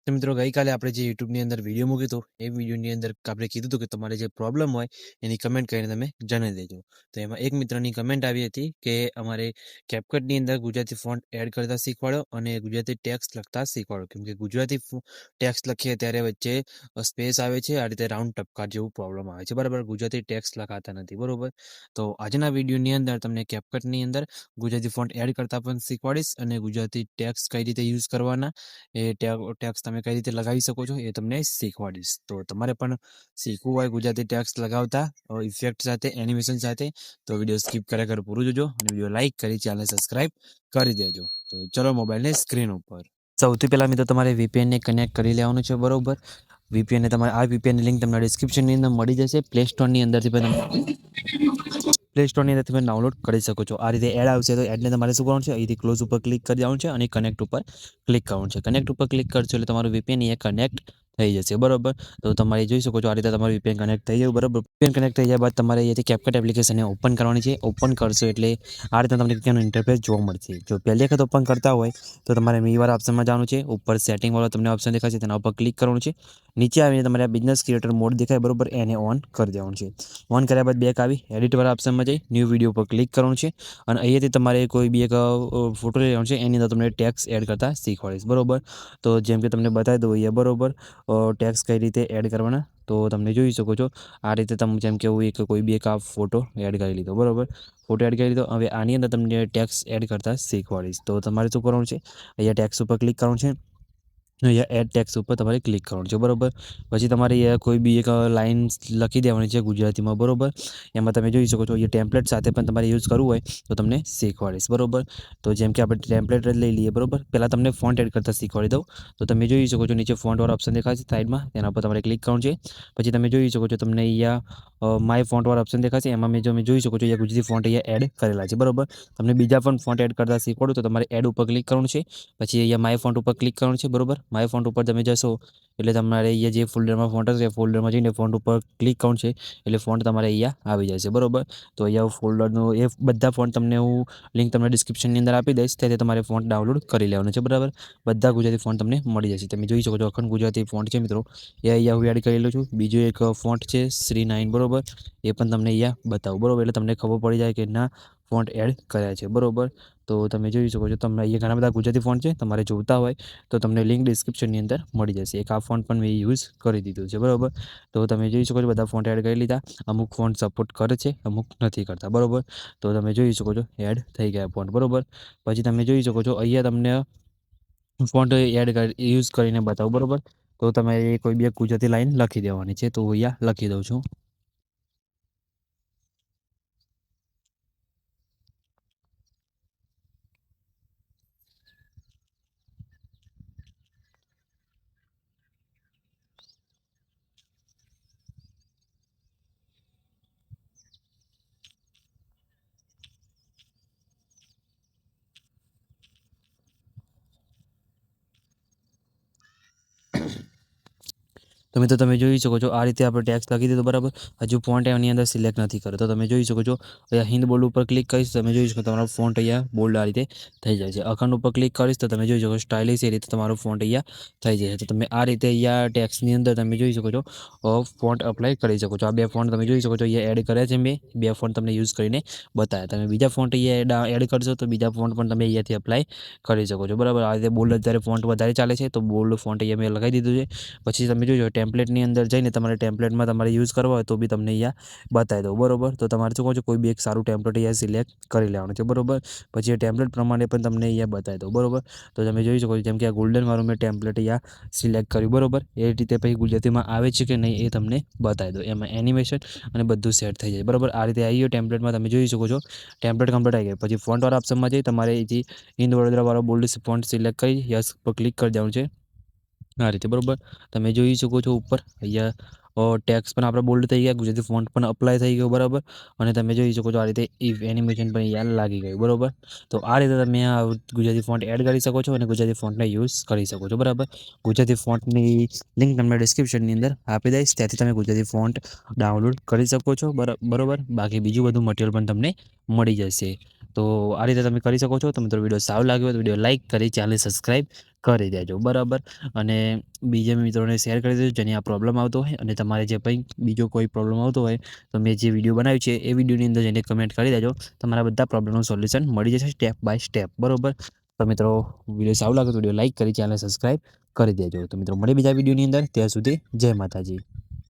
તો મિત્રો ગઈકાલે આપણે જે યુટ્યુબની અંદર વિડીયો મૂક્યો હતો એ વિડીયોની અંદર આપણે કીધું હતું કે તમારે જે પ્રોબ્લેમ હોય એની કમેન્ટ કરીને તમે જણાવી દેજો. તો એમાં એક મિત્રની કમેન્ટ આવી હતી કે અમારે કેપકટની અંદર ગુજરાતી ફોન્ટ એડ કરતા શીખવાડો અને ગુજરાતી ટેક્સ્ટ લખતા શીખવાડો, કેમ કે ગુજરાતી ટેક્સ્ટ લખીએ ત્યારે વચ્ચે સ્પેસ આવે છે, આ રીતે રાઉન્ડ ટપકા જેવું પ્રોબ્લેમ આવે છે. બરાબર, ગુજરાતી ટેક્સ્ટ લખાતા નથી. બરોબર, તો આજના વિડીયોની અંદર તમને કેપકટની અંદર ગુજરાતી ફોન્ટ એડ કરતા પણ શીખવાડીશ અને ગુજરાતી ટેક્સ્ટ કઈ રીતે યુઝ કરવાના, એ ટેક્સ તમે કઈ રીતે લગાવી શકો છો એ તમને શીખવાડીશ. તો તમારે પણ શીખવું હોય ગુજરાતી ટેક્સ લગાવતા ઇફેક્ટ સાથે, એનિમેશન સાથે, તો વિડીયો સ્કીપ કર્યા કર પૂરું જોજો અને વિડીયો લાઈક કરી ચેનલ સબસ્ક્રાઇબ કરી દેજો. તો ચલો મોબાઈલને સ્ક્રીન ઉપર. સૌથી પહેલા મિત્રો તમારે VPN ને કનેક્ટ કરી લેવાનું છે. બરોબર, VPN ને તમારે આ VPN લિંક તમને ડિસ્ક્રિપ્શનની અંદર મળી જશે. પ્લે સ્ટોરની અંદરથી પણ તમે ડાઉનલોડ કરી શકો છો. આ રીતે એડ આવશે તો એડને તમારે શું કરવાનું છે, અહીંથી ક્લોઝ ઉપર ક્લિક કરી દેવાનું છે અને કનેક્ટ ઉપર ક્લિક કરવાનું છે. કનેક્ટ ઉપર ક્લિક કરશો એટલે તમારું VPN અહીંયા કનેક્ટ થઈ જશે. બરોબર, તો તમારે જોઈ શકો છો આ રીતે તમારું VPN કનેક્ટ થઈ જાય. બરોબર, VPN કનેક્ટ થઈ જાય બાદ તમારે અહીંયાથી કેપકટ એપ્લિકેશનને ઓપન કરવાની છે. ઓપન કરશો એટલે આ રીતે તમને તેનું ઇન્ટરફેસ જોવા મળશે. જો પહેલી વખત ઓપન કરતા હોય તો તમારે મીવાળા ઓપ્શનમાં જવાનું છે. ઉપર સેટિંગવાળો તમને ઓપ્શન દેખાશે, તેના ઉપર ક્લિક કરવાનું છે. નીચે આવીને તમારે આ બિઝનેસ ક્રિએટર મોડ દેખાય, બરોબર, એને ઓન કરી દેવાનું છે. ઓન કર્યા બાદ બેક આવી એડિટવાળા ઓપ્શનમાં જઈ ન્યૂ વિડીયો પર ક્લિક કરવાનું છે અને અહીંયાથી તમારે કોઈ બી એક ફોટો લઈ લેવાનો છે. એની અંદર તમને ટેક્સ એડ કરતા શીખવાડીશ. બરોબર, તો જેમ કે તમને બતાવી દઉં અહીંયા. બરોબર, ટેક્સ કઈ રીતે એડ કરવાના તો તમને જોઈ શકો છો આ રીતે. તમે જેમ કે હું કોઈ બી એક આ ફોટો એડ કરી લીધો. બરોબર, ફોટો એડ કરી લીધો. હવે આની અંદર તમને ટેક્સ એડ કરતા શીખવાડીશ. તો તમારે શું કરવાનું છે, અહીંયા ટેક્સ ઉપર ક્લિક કરવાનું છે. અહીંયા એડ ટેક્સ ઉપર તમારે ક્લિક કરવાનું છે. બરોબર, પછી તમારે અહીંયા કોઈ બી એક લાઇન લખી દેવાની છે ગુજરાતીમાં. બરોબર, એમાં તમે જોઈ શકો છો અહીંયા ટેમ્પલેટ સાથે પણ તમારે યુઝ કરવું હોય તો તમને શીખવાડીશ. બરોબર, તો જેમ કે આપણે ટેમ્પલેટ જ લઈ લઈએ. બરોબર, પહેલાં તમને ફોન્ટ એડ કરતાં શીખવાડી દઉં. તો તમે જોઈ શકો છો નીચે ફોન્ટવાળો ઓપ્શન દેખાશે સાઈડમાં, તેના પર તમારે ક્લિક કરવાનું છે. પછી તમે જોઈ શકો છો તમને અહીંયા માય ફોન્ટવાળો ઓપ્શન દેખાશે, એમાં તમે જોઈ શકો છો અહીંયા ગુજરાતી ફોન્ટ અહીંયા એડ કરેલા છે. બરોબર, તમને બીજા પણ ફોન્ટ એડ કરતા શીખવાડું તો તમારે એડ ઉપર ક્લિક કરવાનું છે. પછી અહીંયા માય ફોન્ટ ઉપર ક્લિક કરવાનું છે. બરોબર, માય ફોન્ટ ઉપર તમે જશો એટલે તમારે અહીંયા જે ફોલ્ડરમાં ફોન્ટ હશે એ ફોલ્ડરમાં જઈને ફોન્ટ ઉપર ક્લિક કરવાનું છે એટલે ફોન્ટ તમારે અહીંયા આવી જશે. બરોબર, તો અહીંયા ફોલ્ડરનું એ બધા ફોન્ટ તમને હું લિંક તમને ડિસ્ક્રિપ્શનની અંદર આપી દઈશ, તેથી તમારે ફોન્ટ ડાઉનલોડ કરી લેવાનું છે. બરાબર, બધા ગુજરાતી ફોન્ટ તમને મળી જશે. તમે જોઈ શકો છો અખંડ ગુજરાતી ફોન્ટ છે મિત્રો, એ અહીંયા હું એડ કરેલું છું. બીજું એક ફોન્ટ છે શ્રી 9. બરોબર, એ પણ તમને અહીંયા બતાવું. બરોબર, એટલે તમને ખબર પડી જાય કે ના ફોન્ટ એડ કર્યા છે. બરોબર, તો તમે જોઈ શકો છો તમને અહીંયા ઘણા બધા ગુજરાતી ફોન્ટ છે. તમારે જોતા હોય તો તમને લિંક ડિસ્ક્રિપ્શનની અંદર મળી જશે. એક આ ફોન્ટ પણ મેં યુઝ કરી દીધું છે. બરોબર, તો તમે જોઈ શકો છો બધા ફોન્ટ એડ કરી લીધા. અમુક ફોન્ટ સપોર્ટ કરે છે, અમુક નથી કરતા. બરોબર, તો તમે જોઈ શકો છો એડ થઈ ગયા ફોન્ટ. બરોબર, પછી તમે જોઈ શકો છો અહીંયા તમને ફોન્ટ એડ યુઝ કરીને બતાવું. બરોબર, તો તમે કોઈ બી ગુજરાતી લાઈન લખી દેવાની છે. તો અહીંયા લખી દઉં છું. તો મિત્રો તમે જોઈ શકો છો આ રીતે આપણે ટેક્સ લખી દીધો. બરાબર, હજુ ફોન્ટ એની અંદર સિલેક્ટ નથી કર્યો. તો તમે જોઈ શકો છો અહીંયા હિન્દ બોલ્ડ ઉપર ક્લિક કરીશ તમે જોઈ શકો તમારો ફોન્ટ અહીંયા બોલ્ડ આ રીતે થઈ જાય છે. અખંડ ઉપર ક્લિક કરીશ તો તમે જોઈ શકો સ્ટાઇલિશ એ રીતે તમારો ફોન્ટ અહીંયા થઈ જાય છે. તો તમે આ રીતે અહીંયા ટેક્સની અંદર તમે જોઈ શકો છો ફોન્ટ અપ્લાય કરી શકો છો. આ બે ફોન્ટ તમે જોઈ શકો છો અહીંયા એડ કર્યા છે મેં. બે ફોન્ટ તમને યુઝ કરીને બતાવ્યા. તમે બીજા ફોન્ટ અહીંયા એડ કરશો તો બીજા ફોન્ટ પણ તમે અહીંયાથી અપ્લાય કરી શકો છો. બરાબર, આ રીતે બોલ્ડ અત્યારે ફોન્ટ વધારે ચાલે છે તો બોલ્ડ ફોન્ટ અહીંયા મેં લગાવી દીધું છે. પછી તમે જોજો ટેમ્પલેટની અંદર જઈને તમારે ટેમ્પલેટમાં તમારે યુઝ કરવા હોય તો બી તમને અહીંયા બતાવી દઉં. બરોબર, તો તમારે શું કહો છો કોઈ બી એક સારું ટેમ્પલેટ અહીંયા સિલેક્ટ કરી લેવાનું છે. બરોબર, પછી એ ટેમ્પલેટ પ્રમાણે પણ તમને અહીંયા બતાવી દઉં. બરોબર, તો તમે જોઈ શકો છો જેમ કે આ ગોલ્ડન વાળું મેં ટેમ્પલેટ અહીંયા સિલેક્ટ કર્યું. બરોબર, એ રીતે પછી ગુજરાતીમાં આવે છે કે નહીં એ તમને બતાવી દો. એમાં એનિમેશન અને બધું સેટ થઈ જાય. બરોબર, આ રીતે આવી ગયું ટેમ્પલેટમાં. તમે જોઈ શકો છો ટેમ્પલેટ કમ્પ્લીટ આવી ગયું. પછી ફોન્ટવાળા ઓપ્શનમાં જઈ તમારે અહીંથી હિન્દ વડોદરાવાળો બોલ્ડ ફોન્ટ સિલેક્ટ કરી યસ પર ક્લિક કરી દેવાનું છે. આ રીતે. બરોબર, તમે જોઈ શકો છો ઉપર અહીંયા ટેક્સ પણ આપણે બોલ્ડ થઈ ગયા, ગુજરાતી ફોન્ટ પણ અપ્લાય થઈ ગયો. બરાબર, અને તમે જોઈ શકો છો આ રીતે એનિમેશન પણ અહીંયા લાગી ગયું. બરોબર, તો આ રીતે તમે આ ગુજરાતી ફોન્ટ એડ કરી શકો છો અને ગુજરાતી ફોન્ટને યુઝ કરી શકો છો. બરાબર, ગુજરાતી ફોન્ટની લિંક તમને ડિસ્ક્રિપ્શનની અંદર આપી દઈશ, ત્યાંથી તમે ગુજરાતી ફોન્ટ ડાઉનલોડ કરી શકો છો. બરોબર, બાકી બીજું બધું મટીરિયલ પણ તમને મળી જશે. તો આ રીતે તમે કરી શકો છો. તો મિત્રો વિડીયો સારો લાગ્યો હોય તો વિડીયો લાઇક કરી ચેનલ સબસ્ક્રાઈબ કરી દેજો, બરાબર. અને બીજા મિત્રોને શેર કરી દેજો જેને આ પ્રોબ્લેમ આવતો હોય, અને તમારે જે કંઈ બીજો કોઈ પ્રોબ્લેમ આવતો હોય તો મેં જે વિડીયો બનાવ્યું છે એ વિડીયોની અંદર જઈને કમેન્ટ કરી દેજો. તમારા બધા પ્રોબ્લેમનું સોલ્યુશન મળી જશે સ્ટેપ બાય સ્ટેપ, બરાબર. તો મિત્રો વિડીયો સારો લાગે તો વિડીયો લાઇક કરી ચેનલ સબસ્ક્રાઈબ કરી દેજો. તો મિત્રો મળીએ બીજા વિડીયોની અંદર. ત્યાં સુધી જય માતાજી.